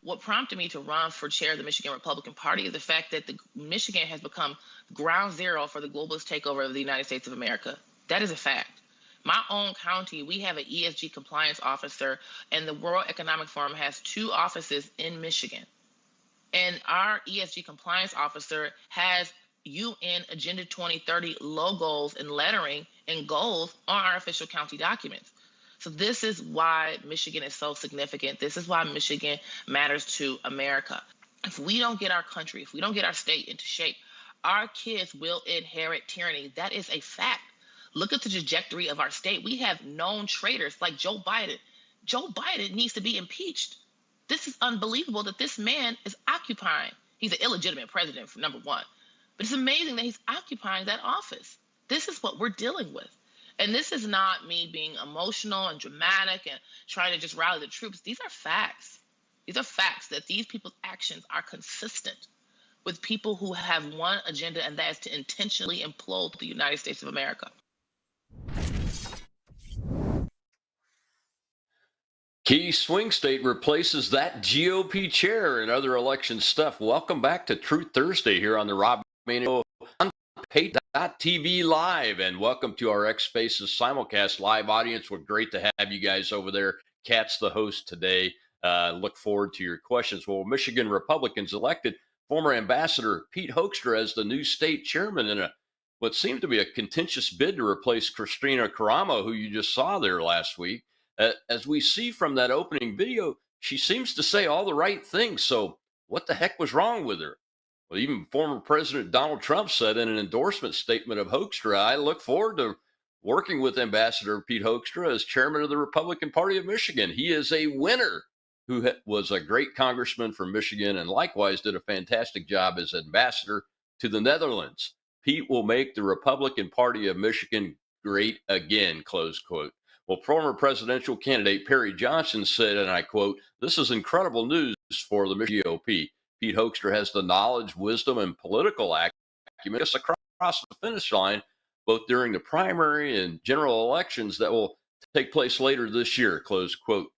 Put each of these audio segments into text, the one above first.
What prompted me to run for chair of the Michigan Republican Party is the fact that Michigan has become ground zero for the globalist takeover of the United States of America. That is a fact. My own county, we have an ESG compliance officer, and the World Economic Forum has 2 offices in Michigan. And our ESG compliance officer has UN Agenda 2030 logos and lettering and goals on our official county documents. So this is why Michigan is so significant. This is why Michigan matters to America. If we don't get our country, if we don't get our state into shape, our kids will inherit tyranny. That is a fact. Look at the trajectory of our state. We have known traitors like Joe Biden. Joe Biden needs to be impeached. This is unbelievable that this man is occupying. He's an illegitimate president, for number one. But it's amazing that he's occupying that office. This is what we're dealing with. And this is not me being emotional and dramatic and trying to just rally the troops. These are facts. These are facts that these people's actions are consistent with people who have one agenda, and that is to intentionally implode the United States of America. Key swing state replaces that GOP chair and other election stuff. Welcome back to Truth Thursday here on the Rob Maness Show on Pay.TV Live, and welcome to our X Spaces simulcast live audience. We're great to have you guys over there. Kat's the host today. Look forward to your questions. Well, Michigan Republicans elected former Ambassador Pete Hoekstra as the new state chairman in what seemed to be a contentious bid to replace Christina Karamo, who you just saw there last week. As we see from that opening video, she seems to say all the right things. So what the heck was wrong with her? Well, even former President Donald Trump said in an endorsement statement of Hoekstra, I look forward to working with Ambassador Pete Hoekstra as chairman of the Republican Party of Michigan. He is a winner who was a great congressman from Michigan and likewise did a fantastic job as ambassador to the Netherlands. Pete will make the Republican Party of Michigan great again, close quote. Well, former presidential candidate Perry Johnson said, and I quote, this is incredible news for the Michigan GOP. Pete Hoekstra has the knowledge, wisdom, and political acumen across the finish line, both during the primary and general elections that will take place later this year, close quote.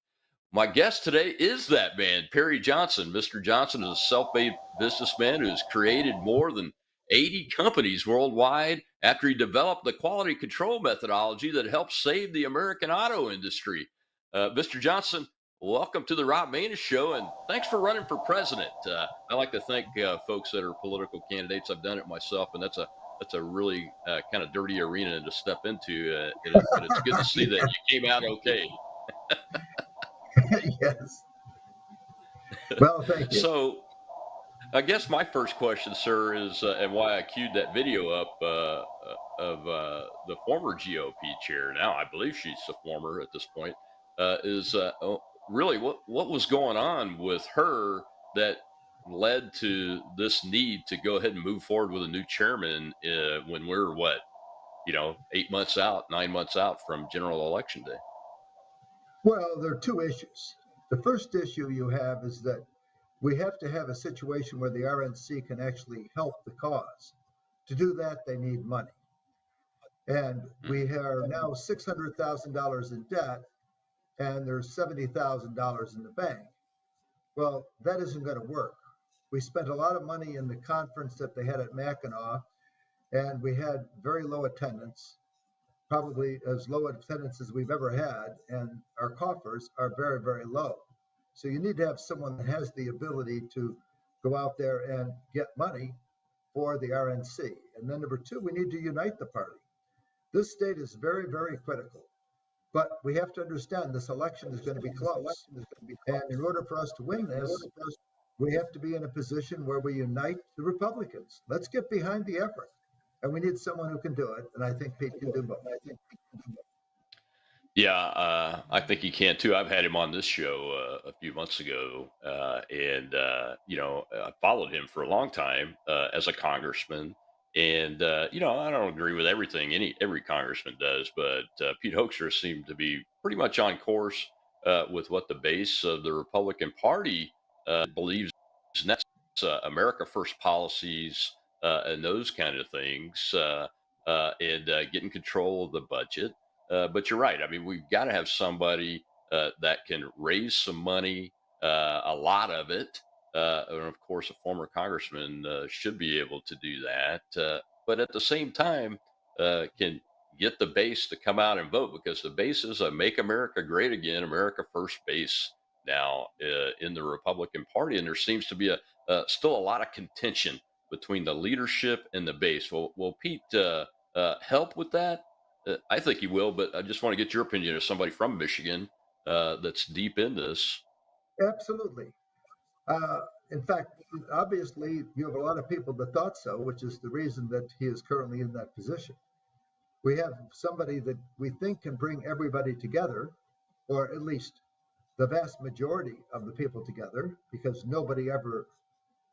My guest today is that man, Perry Johnson. Mr. Johnson is a self-made businessman who has created more than 80 companies worldwide after he developed the quality control methodology that helped save the American auto industry. Mr. Johnson, welcome to the Rob Maness Show, and thanks for running for president. I like to thank folks that are political candidates. I've done it myself, and that's a really kind of dirty arena to step into. But it's good to see that you came out okay. Yes. Well, thank you. So, I guess my first question, sir, is and why I queued that video up of the former GOP chair. Now, I believe she's a former at this point. Is really what was going on with her that led to this need to go ahead and move forward with a new chairman when we're what 8 months out, 9 months out from general election day. Well, there are two issues. The first issue you have is that we have to have a situation where the RNC can actually help the cause. To do that, they need money. And we are now $600,000 in debt, and there's $70,000 in the bank. Well, that isn't going to work. We spent a lot of money in the conference that they had at Mackinac, and we had very low attendance, probably as low attendance as we've ever had, and our coffers are very, very low. So you need to have someone that has the ability to go out there and get money for the RNC. And then number two, we need to unite the party. This state is very, very critical. But we have to understand this election is going to be close. And in order for us to win this, we have to be in a position where we unite the Republicans. Let's get behind the effort. And we need someone who can do it. And I think Pete can do both. Yeah, I think he can too. I've had him on this show a few months ago, and I followed him for a long time as a congressman. And I don't agree with everything every congressman does, but Pete Hoekstra seemed to be pretty much on course with what the base of the Republican Party believes. And that's America First policies and those kind of things, and getting control of the budget. But you're right. I mean, we've got to have somebody that can raise some money, a lot of it. And of course, a former congressman should be able to do that. But at the same time, can get the base to come out and vote, because the base is a Make America Great Again, America First base now in the Republican Party. And there seems to be still a lot of contention between the leadership and the base. Will Pete help with that? I think he will, but I just want to get your opinion as somebody from Michigan that's deep in this. Absolutely. In fact, obviously, you have a lot of people that thought so, which is the reason that he is currently in that position. We have somebody that we think can bring everybody together, or at least the vast majority of the people together, because nobody ever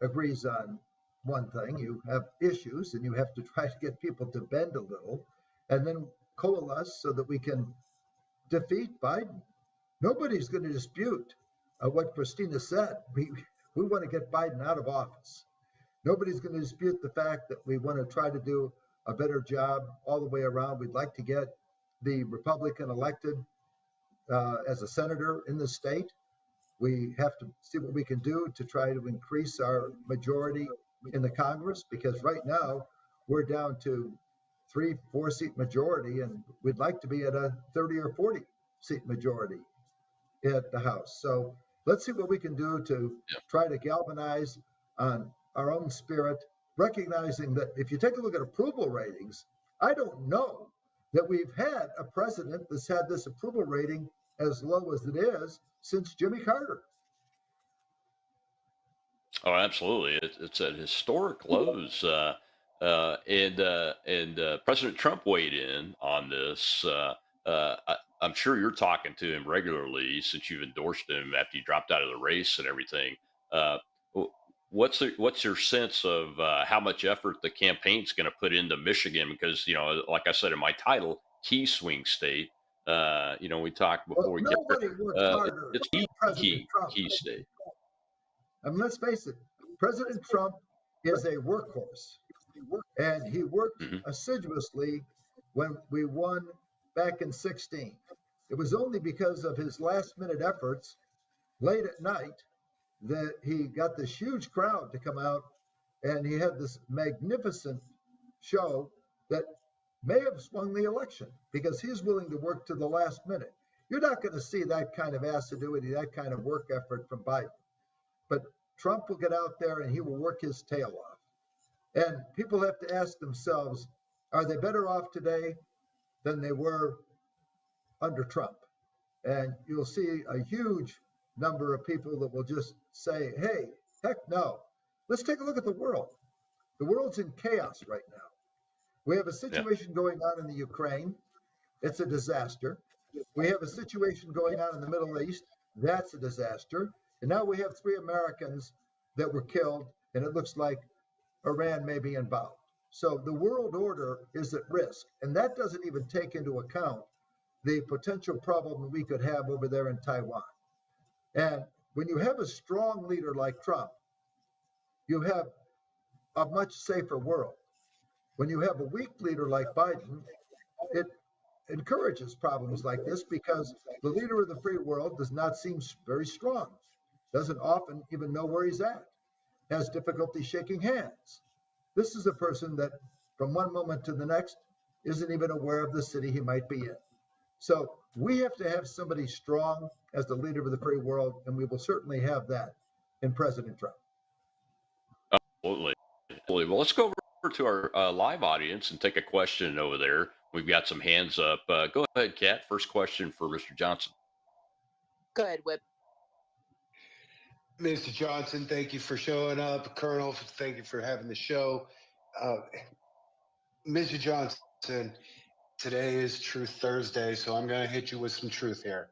agrees on one thing. You have issues, and you have to try to get people to bend a little, and then coalesce so that we can defeat Biden. Nobody's going to dispute what Christina said. We want to get Biden out of office. Nobody's going to dispute the fact that we want to try to do a better job all the way around. We'd like to get the Republican elected as a senator in the state. We have to see what we can do to try to increase our majority in the Congress, because right now we're down to 3-4 seat majority, and we'd like to be at a 30 or 40 seat majority at the House. So let's see what we can do to try to galvanize on our own spirit, recognizing that if you take a look at approval ratings, I don't know that we've had a president that's had this approval rating as low as it is since Jimmy Carter. Oh, absolutely. It's at historic lows. And President Trump weighed in on this. I'm sure you're talking to him regularly since you've endorsed him after he dropped out of the race and everything. Uh, what's your sense of how much effort the campaign's going to put into Michigan? Because, like I said in my title, key swing state. We talked before we get Nobody worked harder it's than President Trump. key state. I mean, let's face it, President Trump is a workhorse, and he worked assiduously when we won back in 2016. It was only because of his last-minute efforts late at night that he got this huge crowd to come out, and he had this magnificent show that may have swung the election, because he's willing to work to the last minute. You're not going to see that kind of assiduity, that kind of work effort from Biden. But Trump will get out there and he will work his tail off. And people have to ask themselves, are they better off today than they were under Trump? And you'll see a huge number of people that will just say, hey, heck no. Let's take a look at the world. The world's in chaos right now. We have a situation going on in the Ukraine. It's a disaster. We have a situation going on in the Middle East. That's a disaster. And now we have 3 Americans that were killed, and it looks like Iran may be involved. So the world order is at risk. And that doesn't even take into account the potential problem we could have over there in Taiwan. And when you have a strong leader like Trump, you have a much safer world. When you have a weak leader like Biden, it encourages problems like this because the leader of the free world does not seem very strong, doesn't often even know where he's at, has difficulty shaking hands. This is a person that, from one moment to the next, isn't even aware of the city he might be in. So we have to have somebody strong as the leader of the free world, and we will certainly have that in President Trump. Absolutely. Well, let's go over to our live audience and take a question over there. We've got some hands up. Go ahead, Kat. First question for Mr. Johnson. Go ahead, Whip. Mr. Johnson, thank you for showing up. Colonel, thank you for having the show. Mr. Johnson, today is Truth Thursday, so I'm going to hit you with some truth here.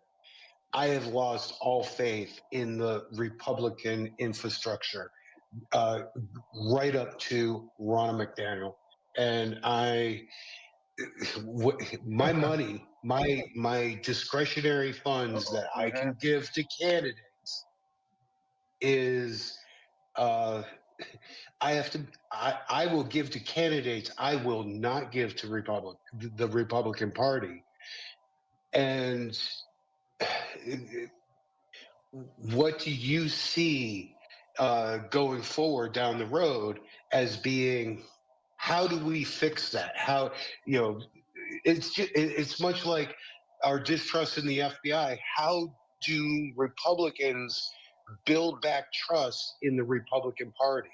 I have lost all faith in the Republican infrastructure, right up to Ron McDaniel. And my money, my discretionary funds that I can give to candidates is I will give to candidates. I will not give to the Republican Party. And what do you see going forward down the road as being, how do we fix that? How, it's much like our distrust in the FBI. How do Republicans build back trust in the Republican Party?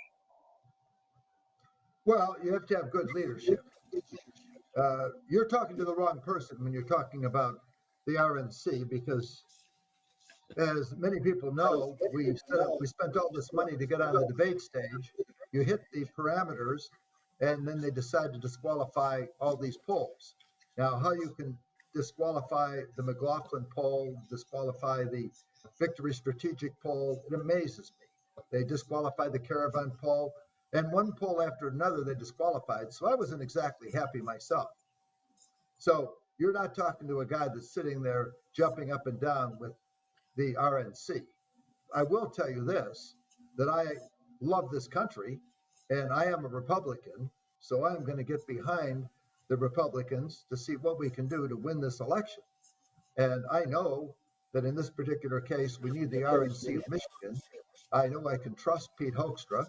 Well, you have to have good leadership. You're talking to the wrong person when you're talking about the RNC, because as many people know, we spent all this money to get on the debate stage. You hit the parameters, and then they decide to disqualify all these polls. Now, how you can disqualify the McLaughlin poll, disqualify the Victory Strategic poll, it amazes me. They disqualified the Caravan poll, and one poll after another they disqualified. So I wasn't exactly happy myself. So you're not talking to a guy that's sitting there jumping up and down with the RNC. I will tell you this, that I love this country, and I am a Republican, so I'm going to get behind the Republicans to see what we can do to win this election. And I know that in this particular case, we need the RNC of Michigan. I know I can trust Pete Hoekstra,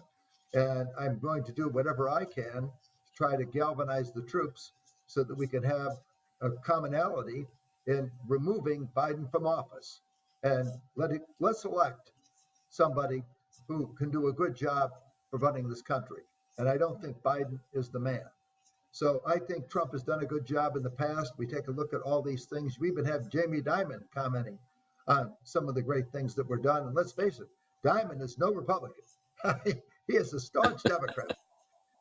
and I'm going to do whatever I can to try to galvanize the troops so that we can have a commonality in removing Biden from office. And let's elect somebody who can do a good job for running this country. And I don't think Biden is the man. So I think Trump has done a good job in the past. We take a look at all these things. We even have Jamie Dimon commenting on some of the great things that were done. And let's face it, Dimon is no Republican. He is a staunch Democrat.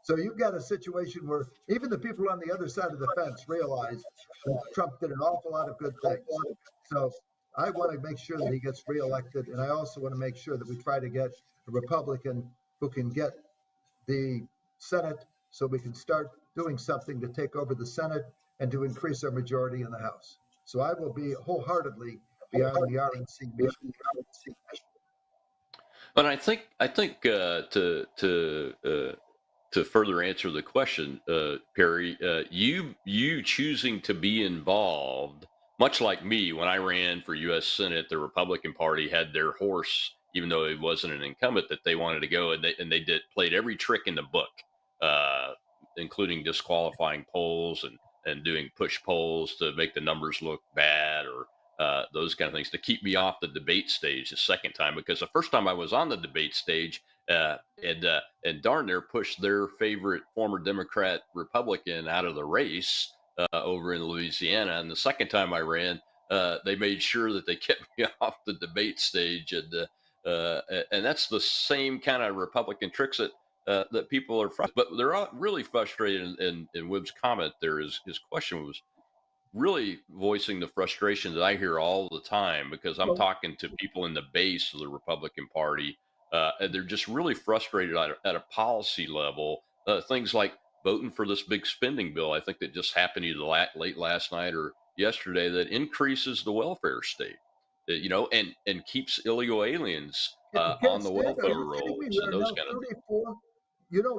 So you've got a situation where even the people on the other side of the fence realize that Trump did an awful lot of good things. So I want to make sure that he gets reelected. And I also want to make sure that we try to get a Republican who can get the Senate so we can start doing something to take over the Senate and to increase our majority in the House. So I will be wholeheartedly behind the RNC mission. But I think to further answer the question, Perry, you choosing to be involved, much like me when I ran for U.S. Senate, the Republican Party had their horse, even though it wasn't an incumbent, that they wanted to go, and they played every trick in the book, including disqualifying polls and doing push polls to make the numbers look bad, or those kind of things, to keep me off the debate stage the second time. Because the first time I was on the debate stage, and darn near pushed their favorite former Democrat Republican out of the race over in Louisiana. And the second time I ran, they made sure that they kept me off the debate stage. And that's the same kind of Republican tricks that people are frustrated. But they're all really frustrated. In Wibb's comment there, his question was really voicing the frustration that I hear all the time, because I'm talking to people in the base of the Republican Party, and they're just really frustrated at a policy level. Things like voting for this big spending bill. I think that just happened either late last night or yesterday that increases the welfare state, and keeps illegal aliens You can't on the stand it. Are welfare you kidding me? rolls We and are those now kind of 34,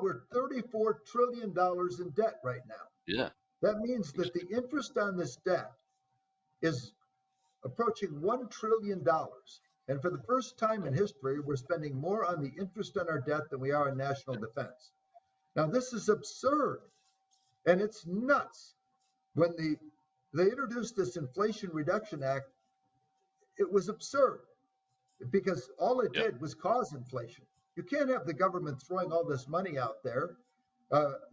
we're $34 trillion in debt right now. yeah. That means that the interest on this debt is approaching $1 trillion. And for the first time in history, we're spending more on the interest on our debt than we are on national defense. Now, this is absurd, and it's nuts. When they introduced this Inflation Reduction Act, it was absurd because all it did was cause inflation. You can't have the government throwing all this money out there.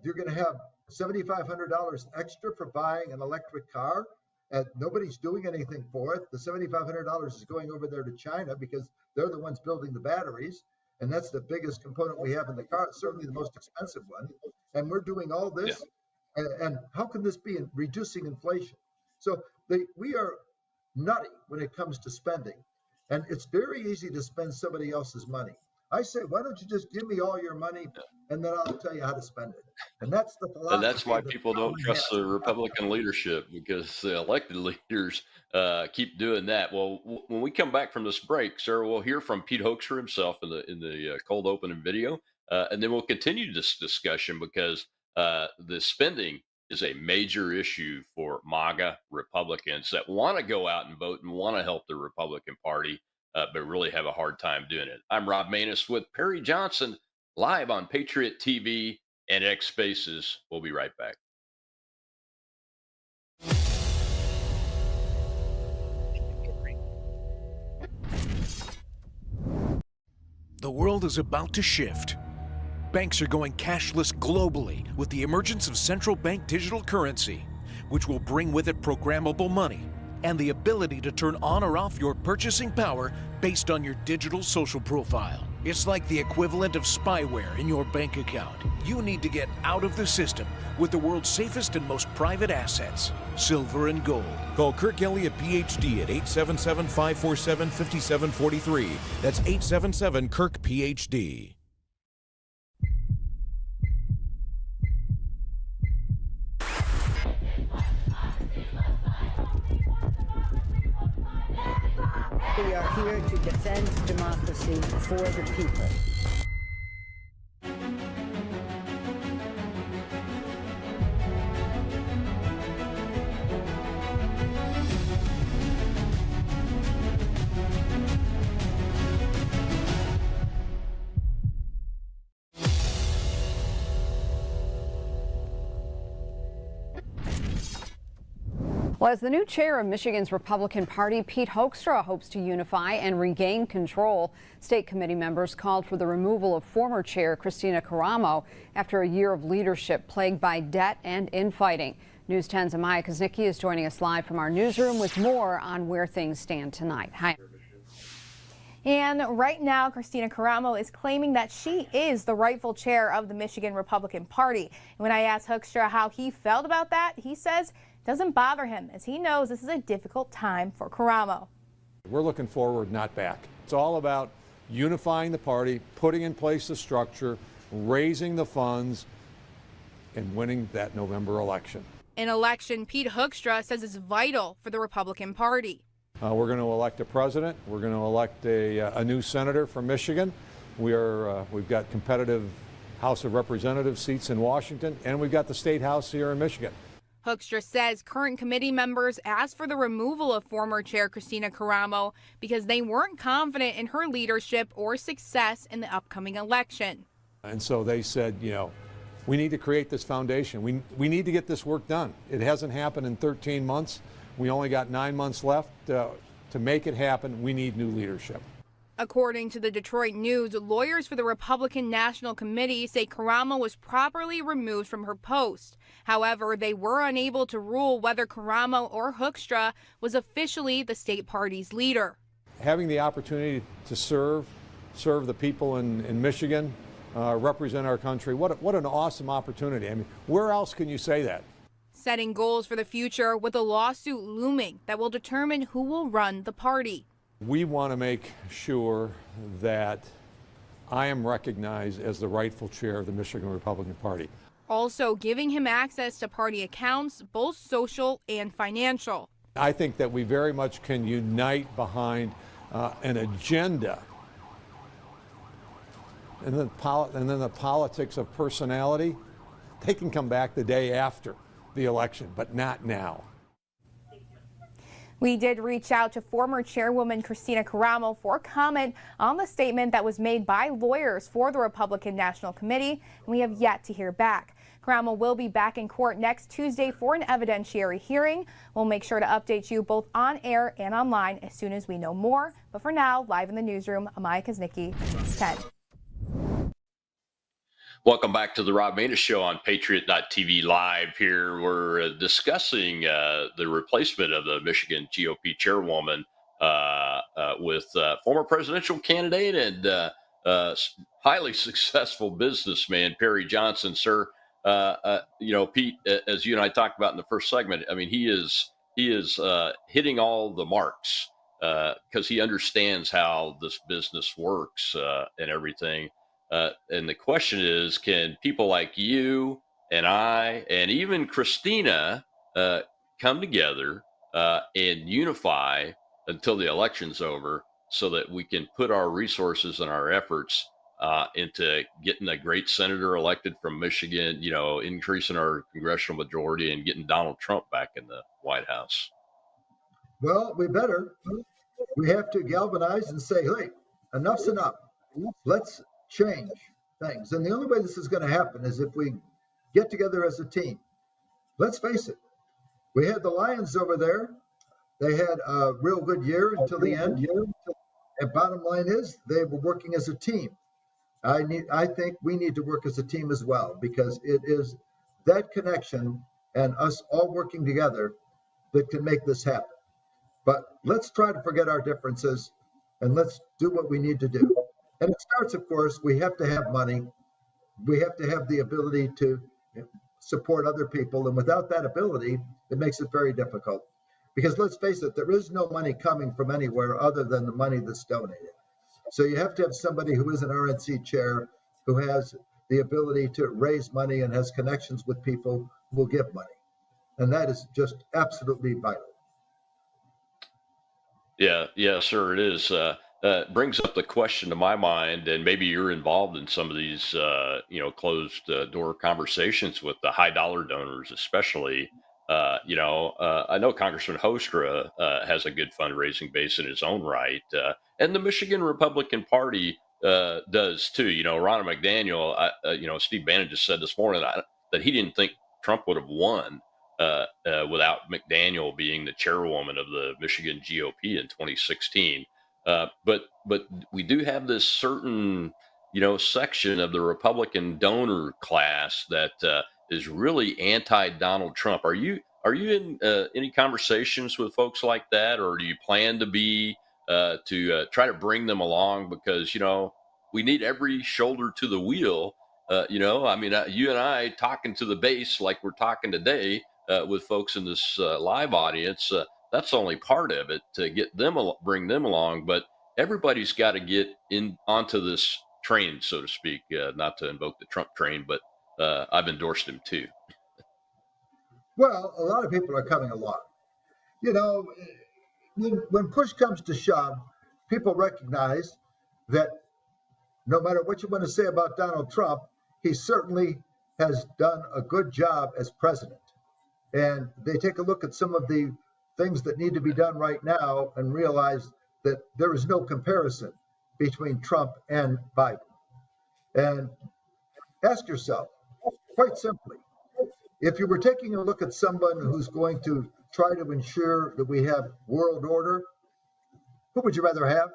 You're going to have $7,500 extra for buying an electric car, and nobody's doing anything for it. The $7,500 is going over there to China because they're the ones building the batteries, and that's the biggest component we have in the car, certainly the most expensive one. And we're doing all this, and how can this be reducing inflation? So we are nutty when it comes to spending, and it's very easy to spend somebody else's money. I say, why don't you just give me all your money, and then I'll tell you how to spend it. And that's the philosophy. And that's why people don't trust the Republican leadership, because the elected leaders keep doing that. Well, when we come back from this break, Sarah, we'll hear from Pete Hoekstra himself in the cold opening video, and then we'll continue this discussion because the spending is a major issue for MAGA Republicans that want to go out and vote and want to help the Republican Party, but really have a hard time doing it. I'm Rob Maness with Perry Johnson, live on Patriot TV and X Spaces. We'll be right back. The world is about to shift. Banks are going cashless globally with the emergence of central bank digital currency, which will bring with it programmable money and the ability to turn on or off your purchasing power based on your digital social profile. It's like the equivalent of spyware in your bank account. You need to get out of the system with the world's safest and most private assets, silver and gold. Call Kirk Elliott, PhD at 877-547-5743. That's 877-KIRK-PhD. We are here to defend democracy for the people. Well, as the new chair of Michigan's Republican Party, Pete Hoekstra hopes to unify and regain control. State committee members called for the removal of former chair Christina Karamo after a year of leadership plagued by debt and infighting. News 10's Amaya Kuznicki is joining us live from our newsroom with more on where things stand tonight. Hi. And right now, Christina Karamo is claiming that she is the rightful chair of the Michigan Republican Party. And when I asked Hoekstra how he felt about that, he says it doesn't bother him, as he knows this is a difficult time for Karamo. We're looking forward, not back. It's all about unifying the party, putting in place the structure, raising the funds, and winning that November election. An election Pete Hoekstra says is vital for the Republican Party. We're going to elect a president. We're going to elect a new senator from Michigan. We've got competitive House of Representatives seats in Washington, and we've got the State House here in Michigan. Hoekstra says current committee members asked for the removal of former chair Christina Karamo because they weren't confident in her leadership or success in the upcoming election. And so they said, we need to create this foundation. We need to get this work done. It hasn't happened in 13 months. We only got 9 months left. To make it happen, we need new leadership. According to the Detroit News, lawyers for the Republican National Committee say Karamo was properly removed from her post. However, they were unable to rule whether Karamo or Hoekstra was officially the state party's leader. Having the opportunity to serve the people in Michigan, represent our country, what an awesome opportunity. I mean, where else can you say that? Setting goals for the future with a lawsuit looming that will determine who will run the party. We want to make sure that I am recognized as the rightful chair of the Michigan Republican Party. also giving him access to party accounts, both social and financial. I think that we very much can unite behind an agenda. And then the politics of personality, they can come back the day after the election, but not now. We did reach out to former Chairwoman Christina Caramo for comment on the statement that was made by lawyers for the Republican National Committee, and we have yet to hear back. Caramo will be back in court next Tuesday for an evidentiary hearing. We'll make sure to update you both on air and online as soon as we know more. But for now, live in the newsroom, Amaya Kaznicki, 10. Welcome back to the Rob Maness Show on Patriot.tv Live. Here we're discussing the replacement of the Michigan GOP chairwoman with former presidential candidate and highly successful businessman Perry Johnson. Sir, Pete, as you and I talked about in the first segment, I mean, he is hitting all the marks because he understands how this business works and everything. And the question is, can people like you and I and even Christina come together and unify until the election's over so that we can put our resources and our efforts into getting a great senator elected from Michigan, increasing our congressional majority and getting Donald Trump back in the White House? Well, we better. We have to galvanize and say, hey, enough's enough. Let's change things. And the only way this is going to happen is if we get together as a team. Let's face it. We had the Lions over there. They had a real good year until the end. And bottom line is they were working as a team. I think we need to work as a team as well, because it is that connection and us all working together that can make this happen. But let's try to forget our differences and let's do what we need to do. And it starts, of course, we have to have money. We have to have the ability to support other people. And without that ability, it makes it very difficult. Because let's face it, there is no money coming from anywhere other than the money that's donated. So you have to have somebody who is an RNC chair, who has the ability to raise money and has connections with people who will give money. And that is just absolutely vital. Yeah, sir, it is. Brings up the question to my mind, and maybe you're involved in some of these, closed door conversations with the high dollar donors, especially. I know Congressman Hostra has a good fundraising base in his own right, and the Michigan Republican Party does too. Ronna McDaniel, Steve Bannon just said this morning that he didn't think Trump would have won without McDaniel being the chairwoman of the Michigan GOP in 2016. But we do have this certain, section of the Republican donor class that is really anti-Donald Trump. Are you in any conversations with folks like that, or do you plan to be to try to bring them along? Because we need every shoulder to the wheel. You and I talking to the base like we're talking today with folks in this live audience. That's only part of it to get them, bring them along. But everybody's got to get in onto this train, so to speak. Not to invoke the Trump train, but I've endorsed him too. Well, a lot of people are coming along. When push comes to shove, people recognize that no matter what you want to say about Donald Trump, he certainly has done a good job as president. And they take a look at some of the things that need to be done right now and realize that there is no comparison between Trump and Biden. And ask yourself, quite simply, if you were taking a look at someone who's going to try to ensure that we have world order, who would you rather have?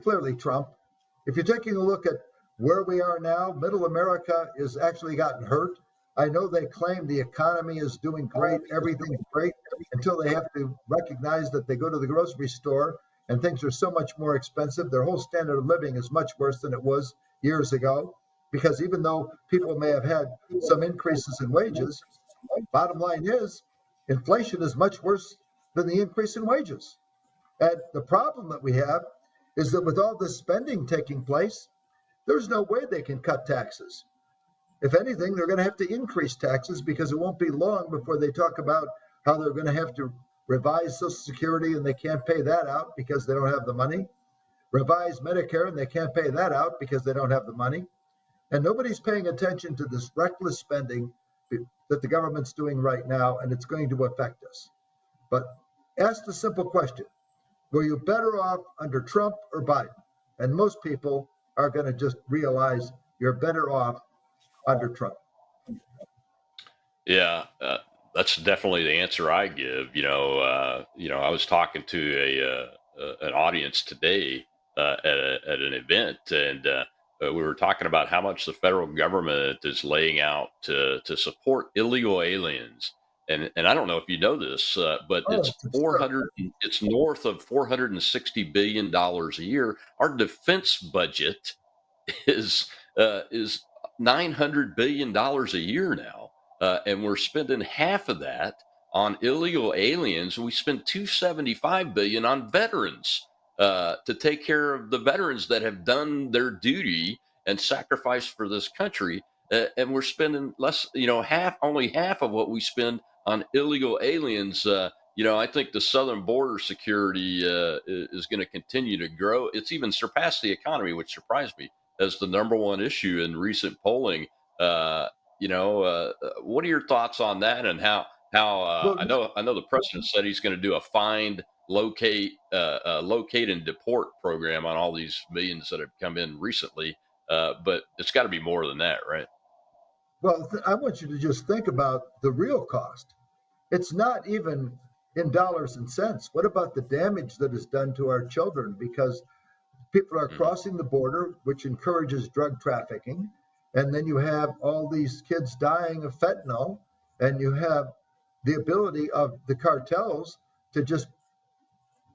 Clearly Trump. If you're taking a look at where we are now, middle America has actually gotten hurt. I know they claim the economy is doing great, everything's great, until they have to recognize that they go to the grocery store and things are so much more expensive. Their whole standard of living is much worse than it was years ago, because even though people may have had some increases in wages, bottom line is inflation is much worse than the increase in wages. And the problem that we have is that with all this spending taking place, there's no way they can cut taxes. If anything, they're going to have to increase taxes because it won't be long before they talk about how they're going to have to revise Social Security and they can't pay that out because they don't have the money. Revise Medicare and they can't pay that out because they don't have the money. And nobody's paying attention to this reckless spending that the government's doing right now, and it's going to affect us. But ask the simple question, were you better off under Trump or Biden? And most people are going to just realize you're better off under Trump. Yeah, that's definitely the answer I give. I was talking to an audience today at an event, and we were talking about how much the federal government is laying out to support illegal aliens. And I don't know if you know this, but it's 400. It's north of $460 billion a year. Our defense budget is $900 billion a year now, and we're spending half of that on illegal aliens. We spend $275 billion on veterans to take care of the veterans that have done their duty and sacrificed for this country, and we're spending less, only half of what we spend on illegal aliens. I think the southern border security is going to continue to grow. It's even surpassed the economy, which surprised me, as the number one issue in recent polling. What are your thoughts on that, and how I know the president said he's going to do a find, locate and deport program on all these millions that have come in recently, but it's got to be more than that, right? Well, I want you to just think about the real cost. It's not even in dollars and cents. What about the damage that is done to our children? Because people are crossing the border, which encourages drug trafficking. And then you have all these kids dying of fentanyl, and you have the ability of the cartels to just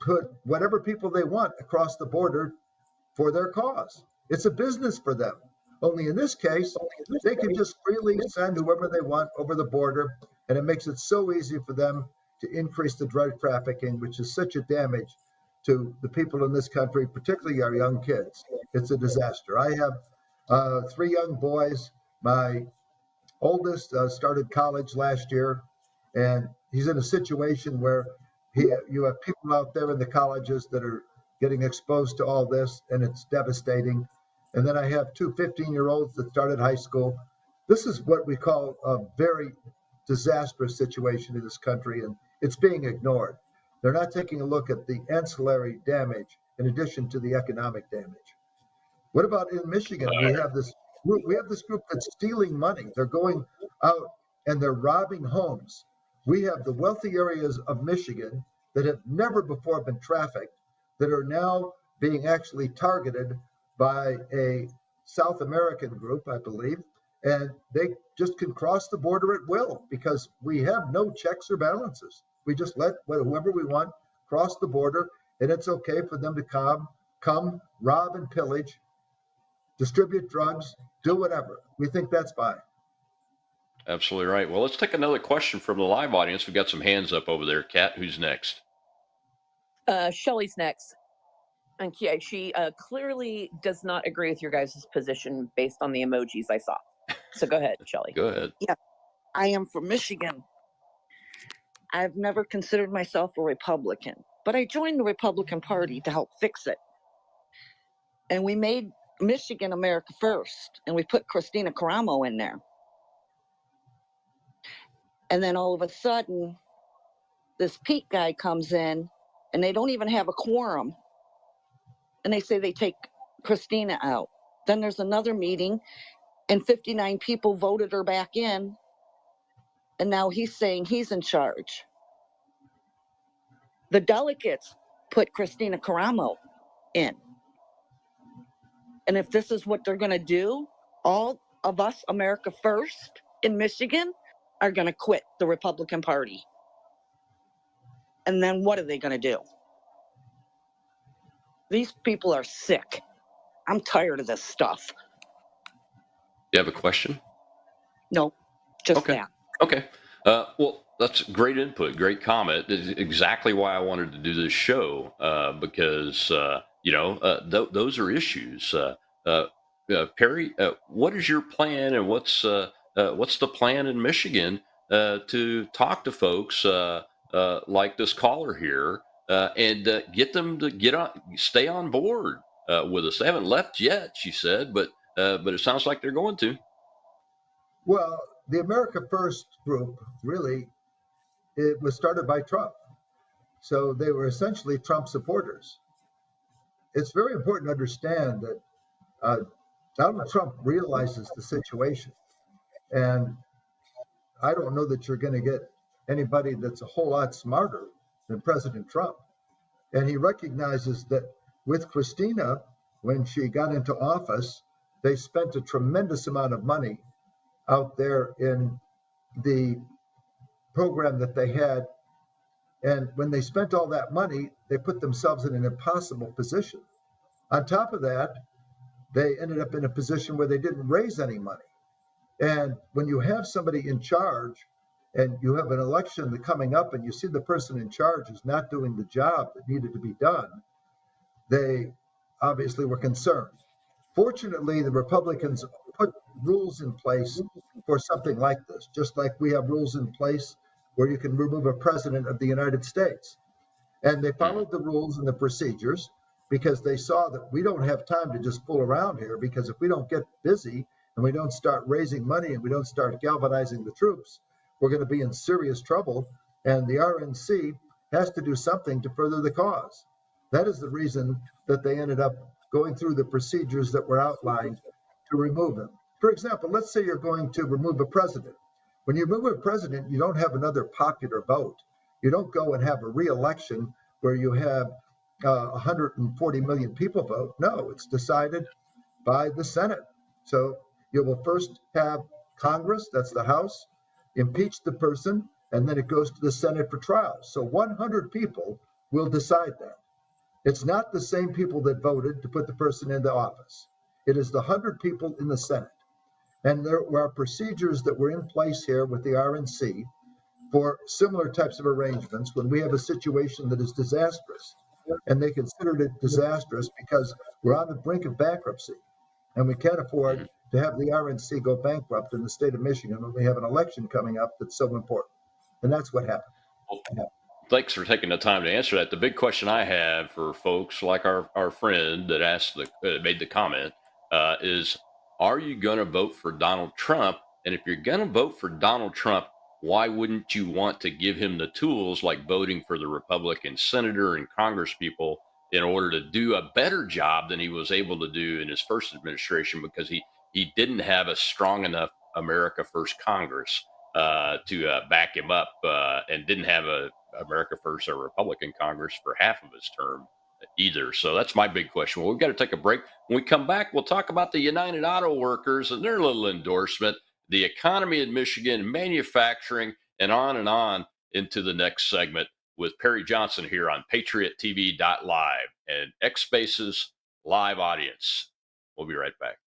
put whatever people they want across the border for their cause. It's a business for them. Only in this case, they can just freely send whoever they want over the border, and it makes it so easy for them to increase the drug trafficking, which is such a damage to the people in this country, particularly our young kids. It's a disaster. I have 3 young boys. My oldest started college last year, and he's in a situation where you have people out there in the colleges that are getting exposed to all this, and it's devastating. And then I have 2 15-year-olds that started high school. This is what we call a very disastrous situation in this country, and it's being ignored. They're not taking a look at the ancillary damage in addition to the economic damage. What about in Michigan? We have this group that's stealing money. They're going out and they're robbing homes. We have the wealthy areas of Michigan that have never before been trafficked that are now being actually targeted by a South American group, I believe, and they just can cross the border at will because we have no checks or balances. We just let whoever we want cross the border, and it's okay for them to come, rob and pillage, distribute drugs, do whatever. We think that's fine. Absolutely right. Well, let's take another question from the live audience. We've got some hands up over there. Kat, who's next? Shelley's next. And yeah, she clearly does not agree with your guys' position based on the emojis I saw. So go ahead, Shelley. Go ahead. Yeah, I am from Michigan. I've never considered myself a Republican, but I joined the Republican Party to help fix it. And we made Michigan America first, and we put Christina Caramo in there. And then all of a sudden, this Pete guy comes in, and they don't even have a quorum. And they say they take Christina out. Then there's another meeting, and 59 people voted her back in. And now he's saying he's in charge. The delegates put Christina Caramo in. And if this is what they're going to do, all of us, America First in Michigan, are going to quit the Republican Party. And then what are they going to do? These people are sick. I'm tired of this stuff. You have a question? No, just that. Okay. Well, that's great input, great comment. It's exactly why I wanted to do this show, because, those are issues. Perry, what is your plan, and what's the plan in Michigan to talk to folks like this caller here and get them to stay on board with us? They haven't left yet, she said, but it sounds like they're going to. Well, the America First group, really, it was started by Trump. So they were essentially Trump supporters. It's very important to understand that Donald Trump realizes the situation. And I don't know that you're going to get anybody that's a whole lot smarter than President Trump. And he recognizes that with Christina, when she got into office, they spent a tremendous amount of money out there in the program that they had. And when they spent all that money, they put themselves in an impossible position. On top of that, they ended up in a position where they didn't raise any money. And when you have somebody in charge and you have an election coming up and you see the person in charge is not doing the job that needed to be done, they obviously were concerned. Fortunately, the Republicans put rules in place for something like this, just like we have rules in place where you can remove a president of the United States. And they followed the rules and the procedures because they saw that we don't have time to just fool around here, because if we don't get busy and we don't start raising money and we don't start galvanizing the troops, we're going to be in serious trouble. And the RNC has to do something to further the cause. That is the reason that they ended up going through the procedures that were outlined to remove him. For example, let's say you're going to remove a president. When you remove a president, you don't have another popular vote. You don't go and have a re-election where you have 140 million people vote. No, it's decided by the Senate. So you will first have Congress, that's the House, impeach the person, and then it goes to the Senate for trial. So 100 people will decide that. It's not the same people that voted to put the person into office. It is the 100 people in the Senate. And there are procedures that were in place here with the RNC for similar types of arrangements when we have a situation that is disastrous. And they considered it disastrous because we're on the brink of bankruptcy. And we can't afford to have the RNC go bankrupt in the state of Michigan when we have an election coming up that's so important. And that's what happened. Thanks for taking the time to answer that. The big question I have for folks like our friend that made the comment is, are you going to vote for Donald Trump? And if you're going to vote for Donald Trump, why wouldn't you want to give him the tools like voting for the Republican senator and Congress people in order to do a better job than he was able to do in his first administration, because he didn't have a strong enough America First Congress to back him up and didn't have a America First or Republican Congress for half of his term either. So that's my big question. Well, we've got to take a break. When we come back, we'll talk about the United Auto Workers and their little endorsement, the economy in Michigan, manufacturing, and on into the next segment with Perry Johnson here on PatriotTV.live and X Spaces live audience. We'll be right back.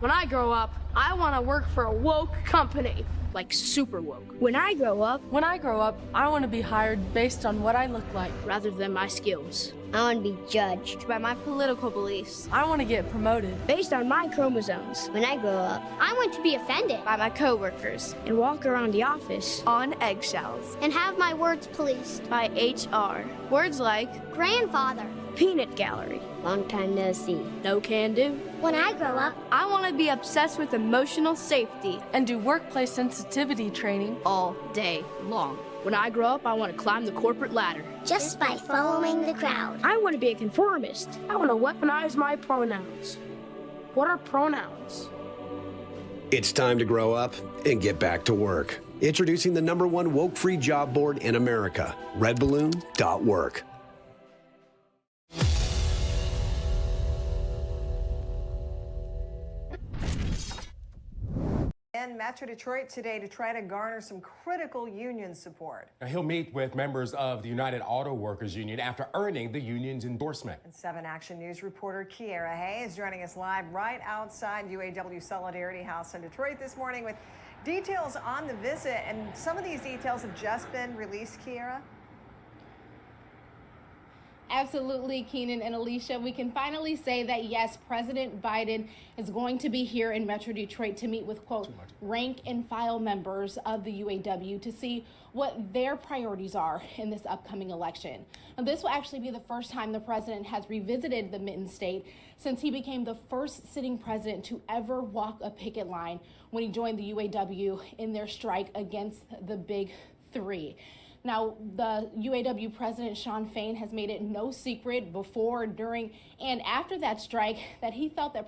When I grow up, I want to work for a woke company, like super woke. When I grow up, I want to be hired based on what I look like rather than my skills. I want to be judged by my political beliefs. I want to get promoted based on my chromosomes. When I grow up, I want to be offended by my coworkers and walk around the office on eggshells and have my words policed by HR. Words like grandfather, peanut gallery, long time no see, no can do. When I grow up, I want to be obsessed with emotional safety and do workplace sensitivity training all day long. When I grow up, I want to climb the corporate ladder just by following the crowd. I want to be a conformist. I want to weaponize my pronouns. What are pronouns? It's time to grow up and get back to work. Introducing the #1 woke-free job board in America, redballoon.work. In Metro Detroit today to try to garner some critical union support. Now, he'll meet with members of the United Auto Workers Union after earning the union's endorsement. And 7 Action News reporter Kiara Hay is joining us live right outside UAW Solidarity House in Detroit this morning with Details on the visit, and some of these details have just been released, Kiera. Absolutely, Keenan and Alicia. We can finally say that, yes, President Biden is going to be here in Metro Detroit to meet with, quote, rank and file members of the UAW to see what their priorities are in this upcoming election. Now, this will actually be the first time the president has revisited the Mitten State since he became the first sitting president to ever walk a picket line when he joined the UAW in their strike against the Big Three. Now, the UAW president, Shawn Fain, has made it no secret before, during, and after that strike that he felt that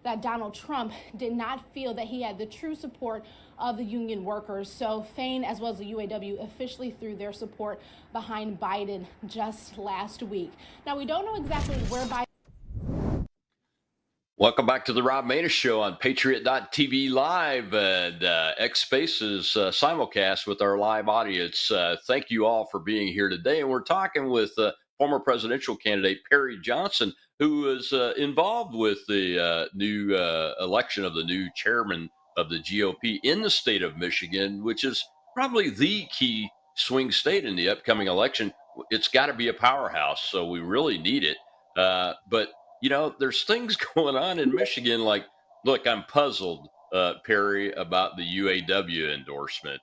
that Donald Trump did not feel that he had the true support of the union workers. So Fain, as well as the UAW, officially threw their support behind Biden just last week. Now, we don't know exactly where Biden... Welcome back to the Rob Maness Show on Patriot.tv Live and X Spaces simulcast with our live audience. Thank you all for being here today. And we're talking with former presidential candidate Perry Johnson, who is involved with the new election of the new chairman of the GOP in the state of Michigan, which is probably the key swing state in the upcoming election. It's got to be a powerhouse, so we really need it. But you know, there's things going on in Michigan. Like, look, I'm puzzled, Perry, about the UAW endorsement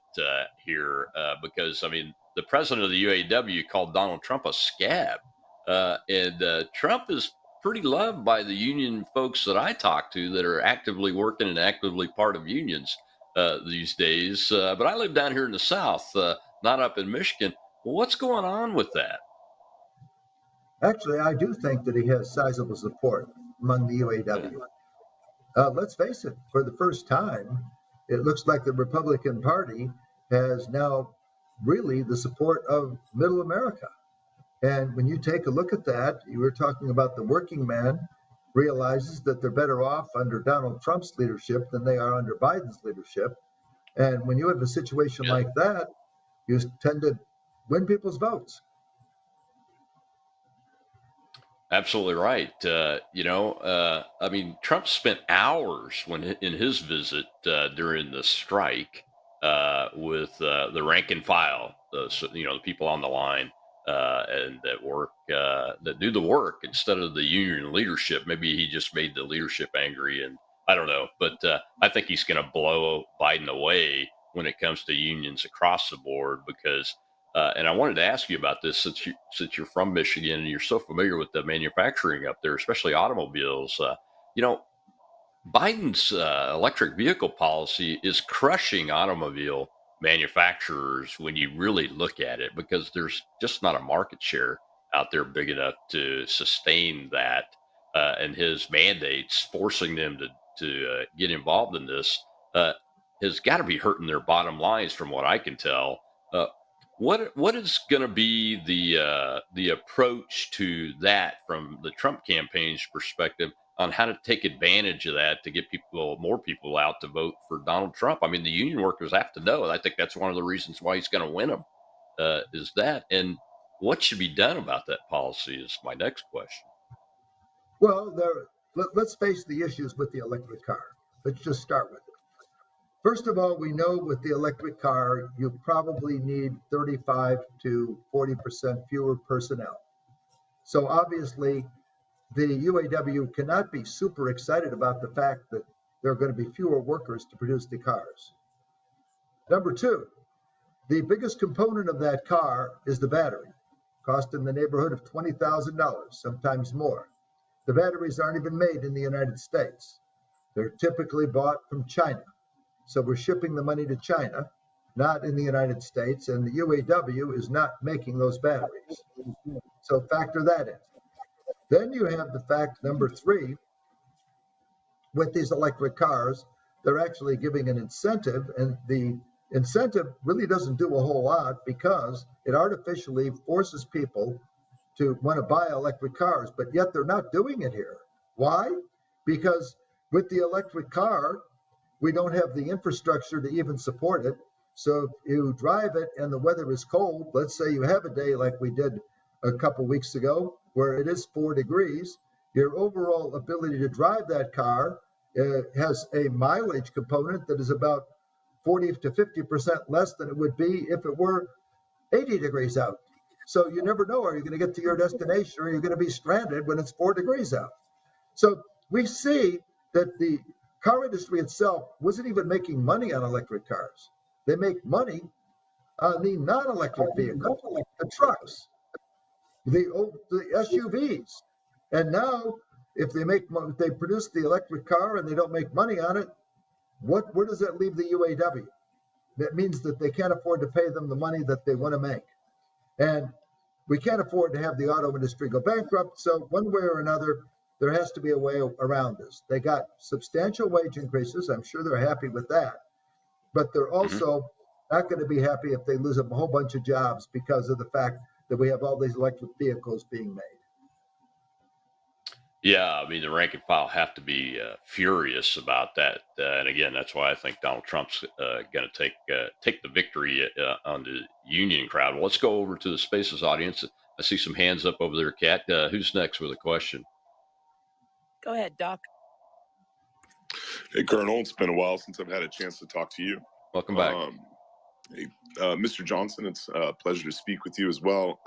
here because, I mean, the president of the UAW called Donald Trump a scab. And Trump is pretty loved by the union folks that I talk to that are actively working and actively part of unions these days. But I live down here in the South, not up in Michigan. Well, what's going on with that? Actually, I do think that he has sizable support among the UAW. Let's face it, for the first time, it looks like the Republican Party has now really the support of middle America. And when you take a look at that, you were talking about the working man realizes that they're better off under Donald Trump's leadership than they are under Biden's leadership. And when you have a situation like that, you tend to win people's votes. Absolutely right. I mean, Trump spent hours in his visit during the strike with the rank and file, the people on the line and that work, that do the work instead of the union leadership. Maybe he just made the leadership angry, and I don't know. But I think he's going to blow Biden away when it comes to unions across the board because. And I wanted to ask you about this since you're from Michigan and you're so familiar with the manufacturing up there, especially automobiles. Biden's electric vehicle policy is crushing automobile manufacturers when you really look at it, because there's just not a market share out there big enough to sustain that. And his mandates forcing them to get involved in this has got to be hurting their bottom lines, from what I can tell. What is going to be the approach to that from the Trump campaign's perspective on how to take advantage of that to get more people out to vote for Donald Trump? I mean, the union workers have to know. I think that's one of the reasons why he's going to win them is that. And what should be done about that policy is my next question. Well, let's face the issues with the electric car. Let's just start with it. First of all, we know with the electric car, you probably need 35 to 40% fewer personnel. So obviously, the UAW cannot be super excited about the fact that there are going to be fewer workers to produce the cars. Number two, the biggest component of that car is the battery, cost in the neighborhood of $20,000, sometimes more. The batteries aren't even made in the United States. They're typically bought from China. So we're shipping the money to China, not in the United States, and the UAW is not making those batteries. So factor that in. Then you have the fact, number three, with these electric cars, they're actually giving an incentive, and the incentive really doesn't do a whole lot because it artificially forces people to want to buy electric cars, but yet they're not doing it here. Why? Because with the electric car, we don't have the infrastructure to even support it. So if you drive it and the weather is cold, let's say you have a day like we did a couple weeks ago, where it is 4 degrees, your overall ability to drive that car has a mileage component that is about 40 to 50% less than it would be if it were 80 degrees out. So you never know, are you going to get to your destination, or are you going to be stranded when it's 4 degrees out? So we see that the car industry itself wasn't even making money on electric cars. They make money on the non-electric vehicles, the trucks, the SUVs. And now, if they produce the electric car and they don't make money on it, where does that leave the UAW? That means that they can't afford to pay them the money that they want to make. And we can't afford to have the auto industry go bankrupt. So one way or another, there has to be a way around this. They got substantial wage increases. I'm sure they're happy with that. But they're also not going to be happy if they lose a whole bunch of jobs because of the fact that we have all these electric vehicles being made. Yeah, I mean, the rank and file have to be furious about that. And again, that's why I think Donald Trump's going to take the victory on the union crowd. Well, let's go over to the Spaces audience. I see some hands up over there, Kat. Who's next with a question? Go ahead, Doc. Hey, Colonel, it's been a while since I've had a chance to talk to you. Welcome back. Hey, Mr. Johnson, it's a pleasure to speak with you as well.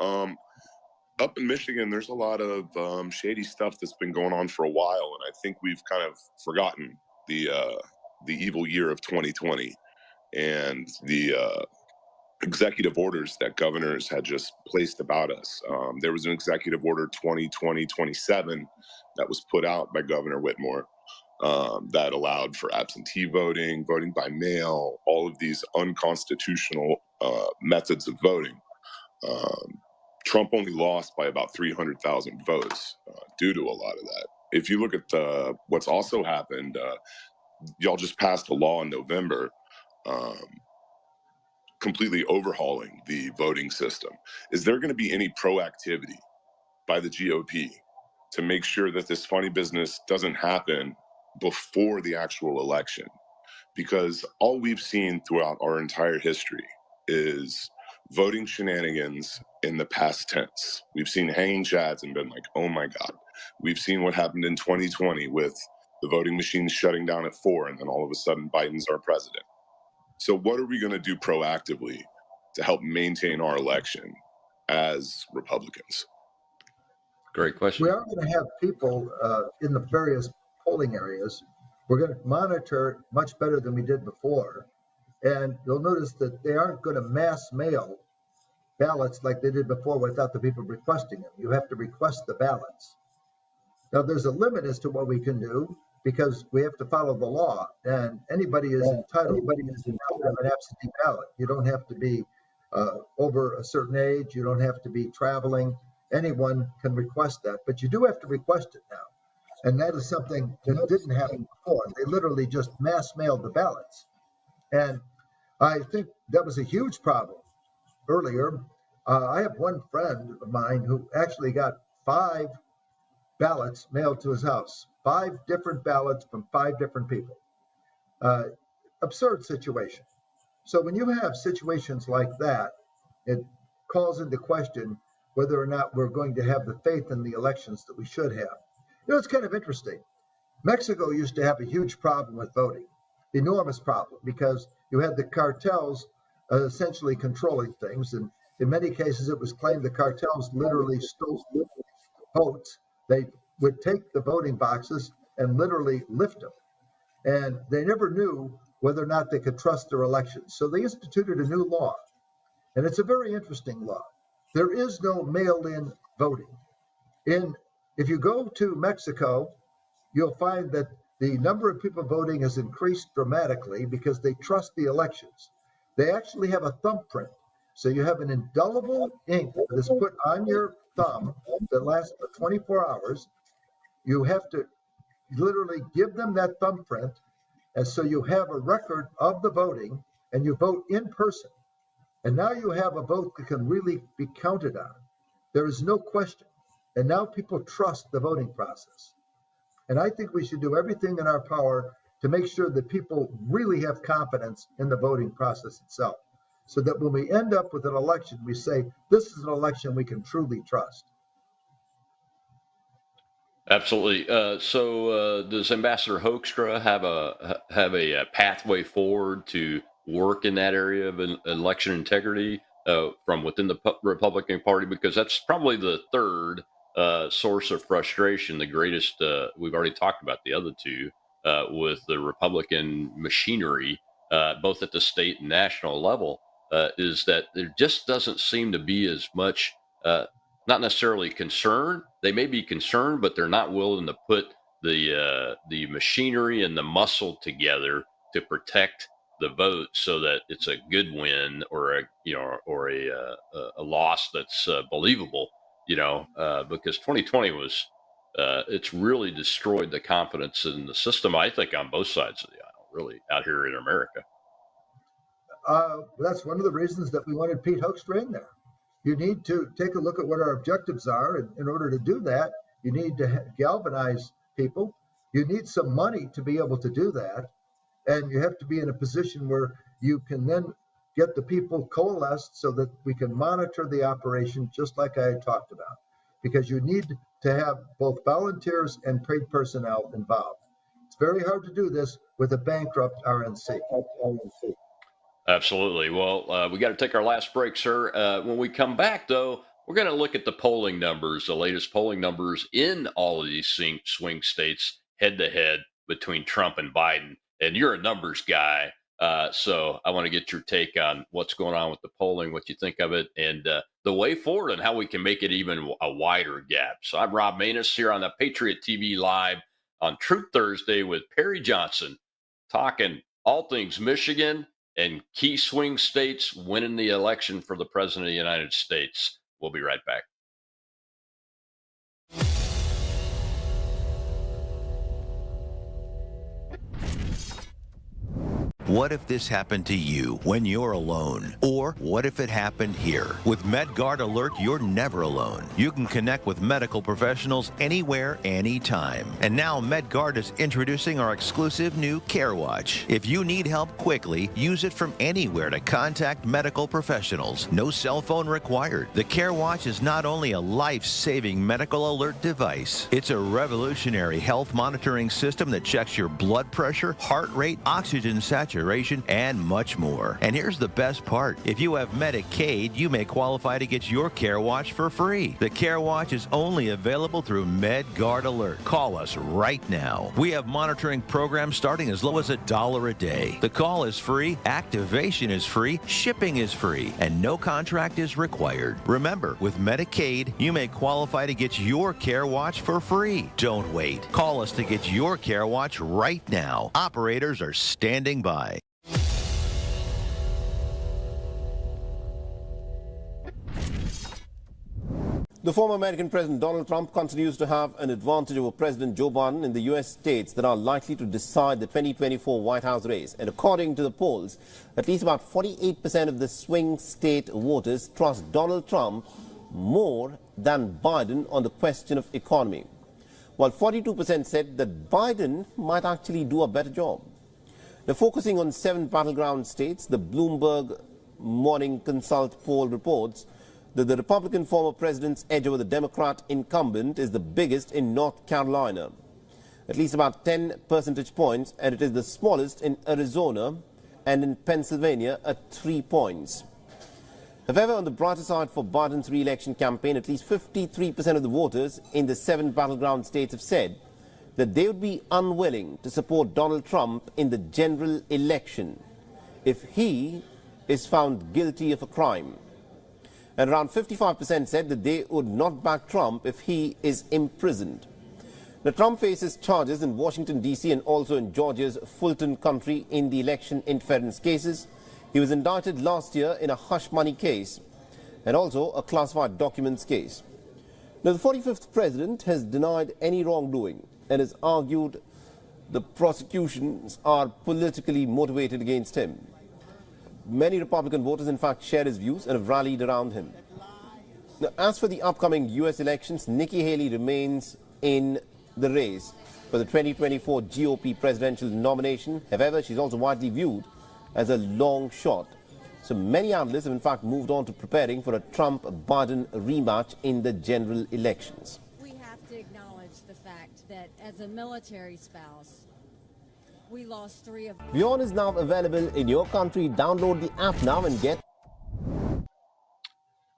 Up in Michigan, there's a lot of shady stuff that's been going on for a while, and I think we've kind of forgotten the evil year of 2020 and the executive orders that governors had just placed about us. There was an executive order 2020-27 that was put out by Governor Whitmore that allowed for absentee voting, voting by mail, all of these unconstitutional methods of voting. Trump only lost by about 300,000 votes due to a lot of that. If you look at what's also happened, y'all just passed a law in November completely overhauling the voting system. Is there going to be any proactivity by the GOP to make sure that this funny business doesn't happen before the actual election? Because all we've seen throughout our entire history is voting shenanigans in the past tense. We've seen hanging chads and been like, oh my God. We've seen what happened in 2020 with the voting machines shutting down at 4, and then all of a sudden Biden's our president. So what are we going to do proactively to help maintain our election as Republicans? Great question. We are going to have people in the various polling areas. We're going to monitor much better than we did before. And you'll notice that they aren't going to mass mail ballots like they did before without the people requesting them. You have to request the ballots. Now, there's a limit as to what we can do because we have to follow the law, and anybody is entitled to have an absentee ballot. You don't have to be over a certain age. You don't have to be traveling. Anyone can request that, but you do have to request it now. And that is something that didn't happen before. They literally just mass mailed the ballots. And I think that was a huge problem earlier. I have one friend of mine who actually got 5 ballots mailed to his house, 5 different ballots from 5 different people. Absurd situation. So when you have situations like that, it calls into question whether or not we're going to have the faith in the elections that we should have. You know, it's kind of interesting. Mexico used to have a huge problem with voting, enormous problem, because you had the cartels essentially controlling things. And in many cases, it was claimed the cartels literally stole votes. They would take the voting boxes and literally lift them. And they never knew whether or not they could trust their elections. So they instituted a new law. And it's a very interesting law. There is no mail-in voting. If you go to Mexico, you'll find that the number of people voting has increased dramatically because they trust the elections. They actually have a thumbprint. So you have an indelible ink that is put on your thumb that lasts for 24 hours. You have to literally give them that thumbprint. And so you have a record of the voting and you vote in person. And now you have a vote that can really be counted on. There is no question. And now people trust the voting process. And I think we should do everything in our power to make sure that people really have confidence in the voting process itself, so that when we end up with an election, we say, this is an election we can truly trust. Absolutely. So does Ambassador Hoekstra have a pathway forward to work in that area of election integrity from within the Republican Party? Because that's probably the third source of frustration. The greatest, we've already talked about the other two, with the Republican machinery, both at the state and national level, is that there just doesn't seem to be as much. Not necessarily concerned. They may be concerned, but they're not willing to put the machinery and the muscle together to protect the vote, so that it's a good win or a loss that's believable. Because 2020 was it's really destroyed the confidence in the system. I think on both sides of the aisle, really out here in America. That's one of the reasons that we wanted Pete Hoekstra in there. You need to take a look at what our objectives are. And in order to do that, you need to galvanize people. You need some money to be able to do that. And you have to be in a position where you can then get the people coalesced so that we can monitor the operation just like I had talked about. Because you need to have both volunteers and paid personnel involved. It's very hard to do this with a bankrupt RNC. Absolutely. Well, we got to take our last break, sir. When we come back, though, we're going to look at the polling numbers, the latest polling numbers in all of these swing states, head-to-head between Trump and Biden. And you're a numbers guy, so I want to get your take on what's going on with the polling, what you think of it, and the way forward and how we can make it even a wider gap. So I'm Rob Maness here on the Patriot TV Live on Truth Thursday with Perry Johnson, talking all things Michigan and key swing states winning the election for the President of the United States. We'll be right back. What if this happened to you when you're alone? Or what if it happened here? With MedGuard Alert, you're never alone. You can connect with medical professionals anywhere, anytime. And now MedGuard is introducing our exclusive new Care Watch. If you need help quickly, use it from anywhere to contact medical professionals. No cell phone required. The Care Watch is not only a life-saving medical alert device, it's a revolutionary health monitoring system that checks your blood pressure, heart rate, oxygen saturation, and much more. And here's the best part. If you have Medicaid, you may qualify to get your Care Watch for free. The Care Watch is only available through MedGuard Alert. Call us right now. We have monitoring programs starting as low as $1 a day. The call is free, activation is free, shipping is free, and no contract is required. Remember, with Medicaid, you may qualify to get your Care Watch for free. Don't wait. Call us to get your Care Watch right now. Operators are standing by. The former American President Donald Trump continues to have an advantage over President Joe Biden in the U.S. states that are likely to decide the 2024 White House race. And according to the polls, at least about 48% of the swing state voters trust Donald Trump more than Biden on the question of economy, while 42% said that Biden might actually do a better job. Now, focusing on 7 battleground states, the Bloomberg Morning Consult poll reports that the Republican former president's edge over the Democrat incumbent is the biggest in North Carolina, at least about 10 percentage points, and it is the smallest in Arizona and in Pennsylvania at 3 points. However, on the brighter side for Biden's re-election campaign, at least 53% of the voters in the 7 battleground states have said that they would be unwilling to support Donald Trump in the general election if he is found guilty of a crime. And around 55% said that they would not back Trump if he is imprisoned. Now, Trump faces charges in Washington, D.C. and also in Georgia's Fulton County in the election interference cases. He was indicted last year in a hush money case and also a classified documents case. Now, the 45th president has denied any wrongdoing and has argued the prosecutions are politically motivated against him. Many Republican voters, in fact, share his views and have rallied around him. Now, as for the upcoming U.S. elections, Nikki Haley remains in the race for the 2024 GOP presidential nomination. However, she's also widely viewed as a long shot. So many analysts have, in fact, moved on to preparing for a Trump-Biden rematch in the general elections. We have to acknowledge the fact as a military spouse. We lost 3 of them. WION is now available in your country. Download the app now and get.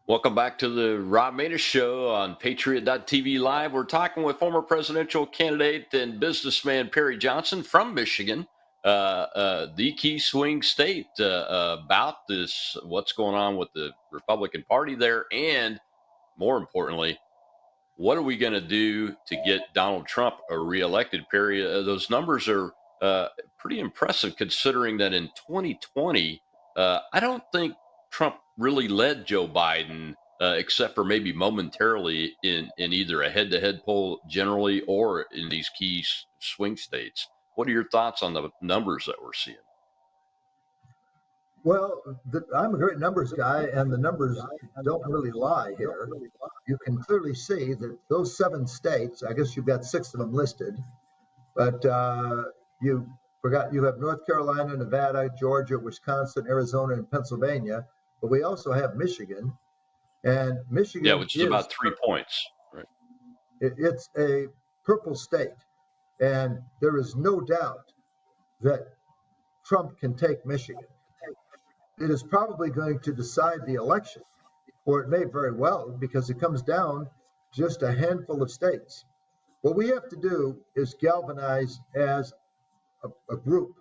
Welcome back to the Rob Maness Show on Patriot.tv Live. We're talking with former presidential candidate and businessman Perry Johnson from Michigan, the key swing state, about this, what's going on with the Republican Party there, and more importantly, what are we going to do to get Donald Trump reelected, Perry? Those numbers are pretty impressive considering that in 2020, I don't think Trump really led Joe Biden, except for maybe momentarily in either a head-to-head poll generally or in these key swing states. What are your thoughts on the numbers that we're seeing? Well, I'm a great numbers guy, and the numbers don't really lie here. You can clearly see that those 7 states, I guess you've got 6 of them listed, but you forgot you have North Carolina, Nevada, Georgia, Wisconsin, Arizona, and Pennsylvania, but we also have Michigan. And Michigan, yeah, which is about 3 points. Right. It's a purple state, and there is no doubt that Trump can take Michigan. It is probably going to decide the election, or it may very well, because it comes down just a handful of states. What we have to do is galvanize as a group.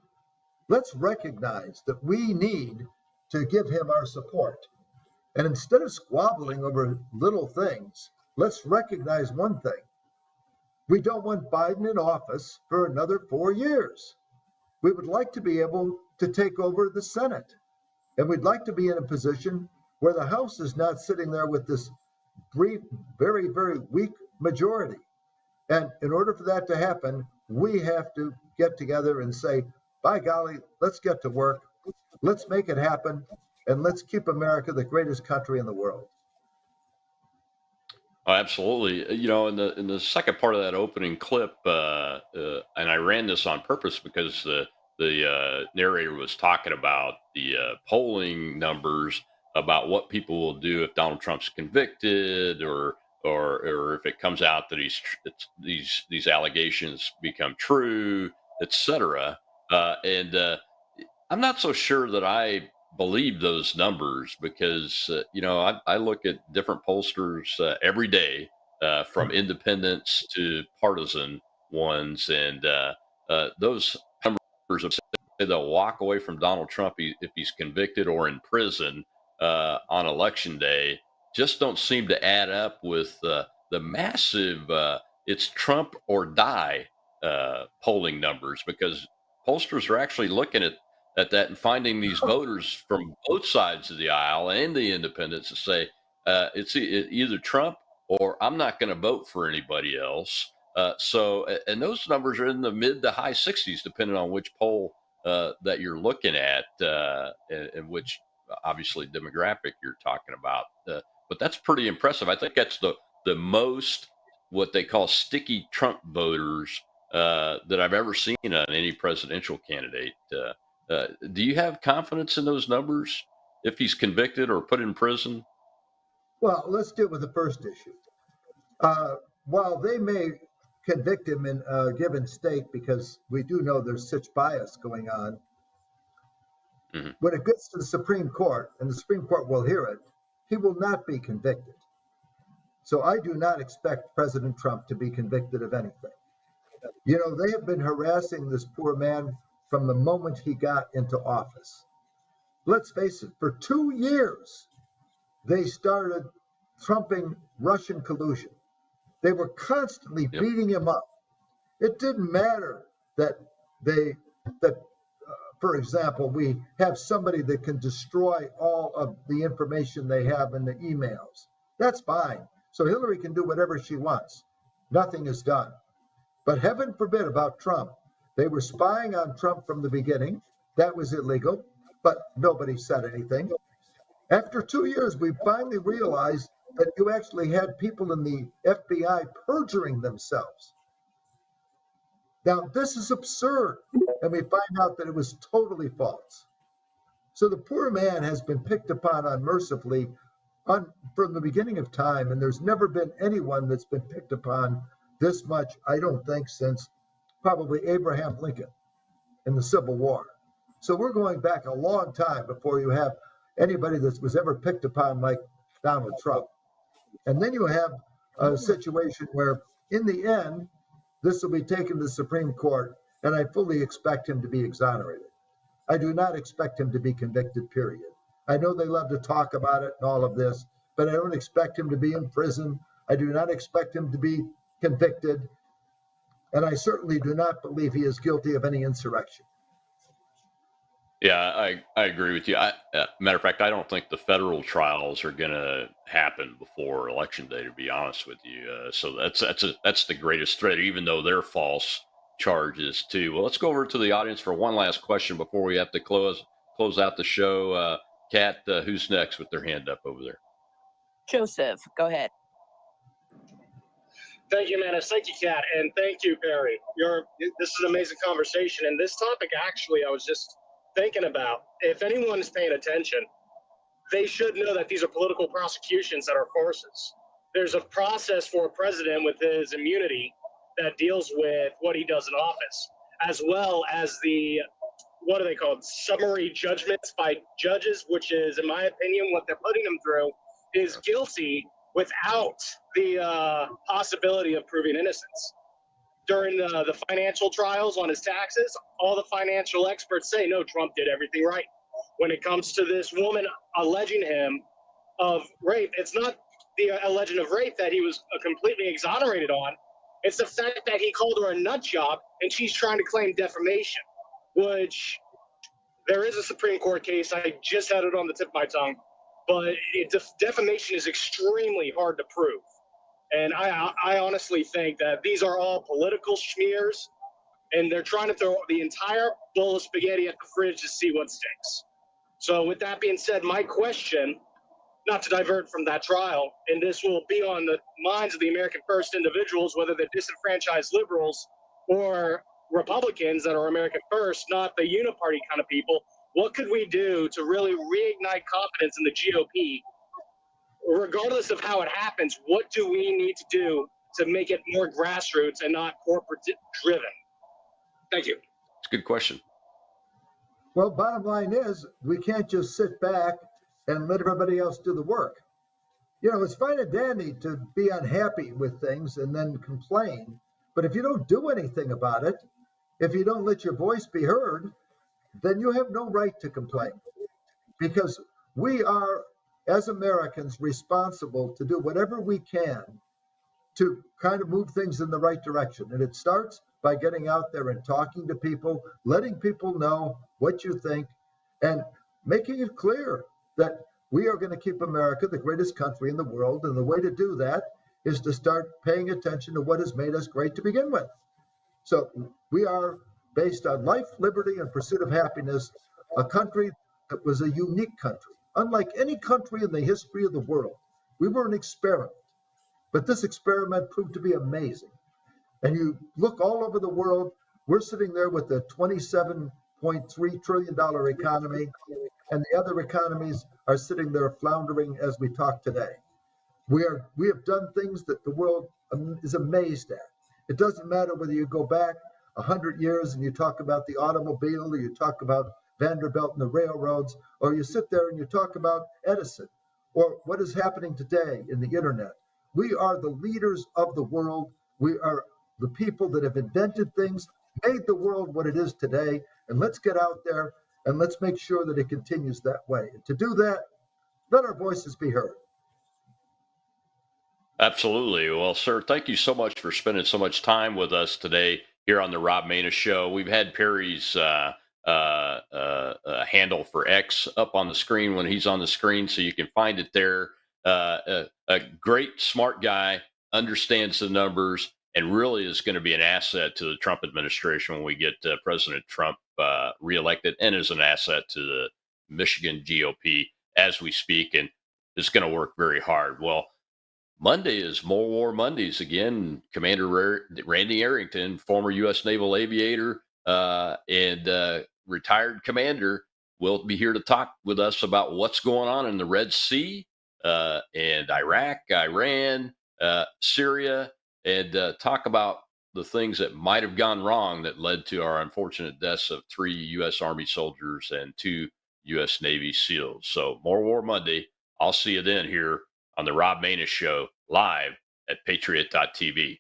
Let's recognize that we need to give him our support. And instead of squabbling over little things, let's recognize one thing. We don't want Biden in office for another 4 years. We would like to be able to take over the Senate. And we'd like to be in a position where the House is not sitting there with this brief, very, very weak majority. And in order for that to happen, we have to get together and say, by golly, let's get to work. Let's make it happen. And let's keep America the greatest country in the world. Oh, absolutely. You know, in the second part of that opening clip, and I ran this on purpose because the narrator was talking about the polling numbers about what people will do if Donald Trump's convicted, or if it comes out that these allegations become true, etc. And I'm not so sure that I believe those numbers because, you know, I look at different pollsters every day, from independents to partisan ones. And those numbers of say they'll walk away from Donald Trump if he's convicted or in prison on election day just don't seem to add up with the massive it's Trump or die polling numbers, because pollsters are actually looking at that and finding these voters from both sides of the aisle and the independents to say it's either Trump or I'm not going to vote for anybody else. And those numbers are in the mid to high 60s, depending on which poll that you're looking at, and which obviously demographic you're talking about. But that's pretty impressive. I think that's the most what they call sticky Trump voters that I've ever seen on any presidential candidate. Do you have confidence in those numbers if he's convicted or put in prison? Well, let's deal with the first issue. While they may convict him in a given state, because we do know there's such bias going on, when it gets to the Supreme Court, and the Supreme Court will hear it, he will not be convicted. So I do not expect President Trump to be convicted of anything. You know, they have been harassing this poor man from the moment he got into office. Let's face it, for 2 years, they started trumping Russian collusion. They were constantly beating him up. It didn't matter that for example, we have somebody that can destroy all of the information they have in the emails. That's fine. So Hillary can do whatever she wants. Nothing is done. But heaven forbid about Trump. They were spying on Trump from the beginning. That was illegal, but nobody said anything. After 2 years, we finally realized that you actually had people in the FBI perjuring themselves. Now, this is absurd, and we find out that it was totally false. So the poor man has been picked upon unmercifully from the beginning of time, and there's never been anyone that's been picked upon this much, I don't think, since probably Abraham Lincoln in the Civil War. So we're going back a long time before you have anybody that was ever picked upon like Donald Trump. And then you have a situation where, in the end, this will be taken to the Supreme Court, and I fully expect him to be exonerated. I do not expect him to be convicted, period. I know they love to talk about it and all of this, but I don't expect him to be in prison. I do not expect him to be convicted. And I certainly do not believe he is guilty of any insurrection. Yeah, I agree with you. Matter of fact, I don't think the federal trials are going to happen before Election Day, to be honest with you. So that's the greatest threat, even though they're false charges too. Well, let's go over to the audience for one last question before we have to close out the show. Kat, who's next with their hand up over there? Joseph, go ahead. Thank you, Maness. Thank you, Kat, and thank you, Perry. This is an amazing conversation, and this topic actually, I was just thinking about. If anyone is paying attention, they should know that these are political prosecutions that are farces. There's a process for a president with his immunity that deals with what he does in office, as well as the, what are they called, summary judgments by judges, which is, in my opinion, what they're putting him through is guilty without the possibility of proving innocence. During the financial trials on his taxes, all the financial experts say, no, Trump did everything right. When it comes to this woman alleging him of rape, it's not the alleging of rape that he was completely exonerated on. It's the fact that he called her a nut job and she's trying to claim defamation, which there is a Supreme Court case. I just had it on the tip of my tongue, but defamation is extremely hard to prove. And I honestly think that these are all political smears, and they're trying to throw the entire bowl of spaghetti at the fridge to see what sticks. So with that being said, my question, not to divert from that trial, and this will be on the minds of the American First individuals, whether they're disenfranchised liberals or Republicans that are American First, not the uniparty kind of people, what could we do to really reignite confidence in the GOP? Regardless of how it happens, what do we need to do to make it more grassroots and not corporate driven? Thank you. It's a good question. Well, bottom line is, we can't just sit back and let everybody else do the work. You know, it's fine and dandy to be unhappy with things and then complain, but if you don't do anything about it, if you don't let your voice be heard, then you have no right to complain, because we are, as Americans, responsible to do whatever we can to kind of move things in the right direction. And it starts by getting out there and talking to people, letting people know what you think, and making it clear that we are going to keep America the greatest country in the world. And the way to do that is to start paying attention to what has made us great to begin with. So we are, based on life, liberty, and pursuit of happiness, a country that was a unique country. Unlike any country in the history of the world, we were an experiment. But this experiment proved to be amazing. And you look all over the world, we're sitting there with a $27.3 trillion economy, and the other economies are sitting there floundering as we talk today. We have done things that the world is amazed at. It doesn't matter whether you go back 100 years and you talk about the automobile, or you talk about Vanderbilt and the railroads, or you sit there and you talk about Edison, or what is happening today in the internet. We are the leaders of the world. We are the people that have invented things, made the world what it is today, and let's get out there and let's make sure that it continues that way. And to do that, let our voices be heard. Absolutely. Well, sir, thank you so much for spending so much time with us today here on the Rob Maness Show. We've had Perry's handle for X up on the screen when he's on the screen, so you can find it there. A great, smart guy, understands the numbers, and really is going to be an asset to the Trump administration when we get President Trump reelected, and is an asset to the Michigan GOP as we speak, and is going to work very hard. Well, Monday is More War Mondays again. Commander Randy Arrington, former U.S. Naval aviator and retired commander, will be here to talk with us about what's going on in the Red Sea and Iraq, Iran, Syria, and talk about the things that might have gone wrong that led to our unfortunate deaths of 3 U.S. Army soldiers and 2 U.S. Navy SEALs. So more War Monday. I'll see you then here on the Rob Maness Show live at Patriot.tv.